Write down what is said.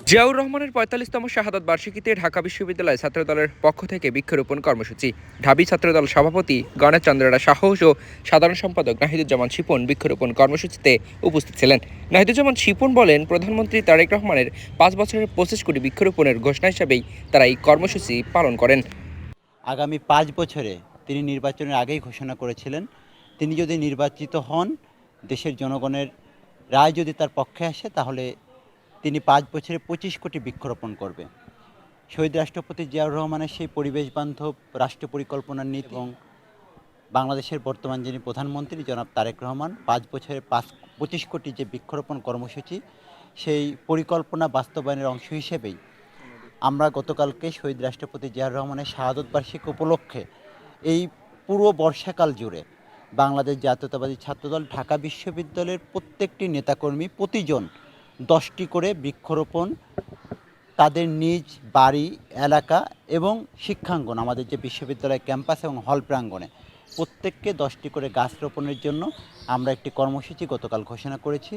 জিয়াউর রহমানের ৪৫তম শাহাদাত বার্ষিকীতে ঢাকা বিশ্ববিদ্যালয় ছাত্রদলের পক্ষ থেকে বৃক্ষরোপণ কর্মসূচি। ঢাবি ছাত্রদল সভাপতি গণেশ চন্দ্ররা সাহস ও সাধারণ সম্পাদক নাহিদুজ্জামান শিপন বৃক্ষরোপণ কর্মসূচিতে উপস্থিত ছিলেন। নাহিদুজ্জামান শিপন বলেন, প্রধানমন্ত্রী তারেক রহমানের ৫ বছরের ২৫ কোটি বৃক্ষরোপণের ঘোষণা হিসেবেই তারা এই কর্মসূচি পালন করেন। আগামী ৫ বছরে তিনি নির্বাচনের আগেই ঘোষণা করেছিলেন, তিনি যদি নির্বাচিত হন, দেশের জনগণের রায় যদি তার পক্ষে আসে, তাহলে তিনি ৫ বছরে ২৫ কোটি বৃক্ষরোপণ করবে। শহীদ রাষ্ট্রপতি জিয়াউর রহমানের সেই পরিবেশ বান্ধব রাষ্ট্র পরিকল্পনার নীতি এবং বাংলাদেশের বর্তমান যিনি প্রধানমন্ত্রী জনাব তারেক রহমান ৫ বছরে ২৫ কোটি যে বৃক্ষরোপণ কর্মসূচি, সেই পরিকল্পনা বাস্তবায়নের অংশ হিসেবেই আমরা গতকালকে শহীদ রাষ্ট্রপতি জিয়াউর রহমানের শাহাদত বার্ষিকী উপলক্ষে এই পুরো বর্ষাকাল জুড়ে বাংলাদেশ জাতীয়তাবাদী ছাত্রদল ঢাকা বিশ্ববিদ্যালয়ের প্রত্যেকটি নেতাকর্মী প্রতিজন 10টি করে বৃক্ষরোপণ তাদের নিজ বাড়ি, এলাকা এবং শিক্ষাঙ্গন, আমাদের যে বিশ্ববিদ্যালয় ক্যাম্পাস এবং হল প্রাঙ্গণে প্রত্যেককে 10টি করে গাছ রোপণের জন্য আমরা একটি কর্মসূচি গতকাল ঘোষণা করেছি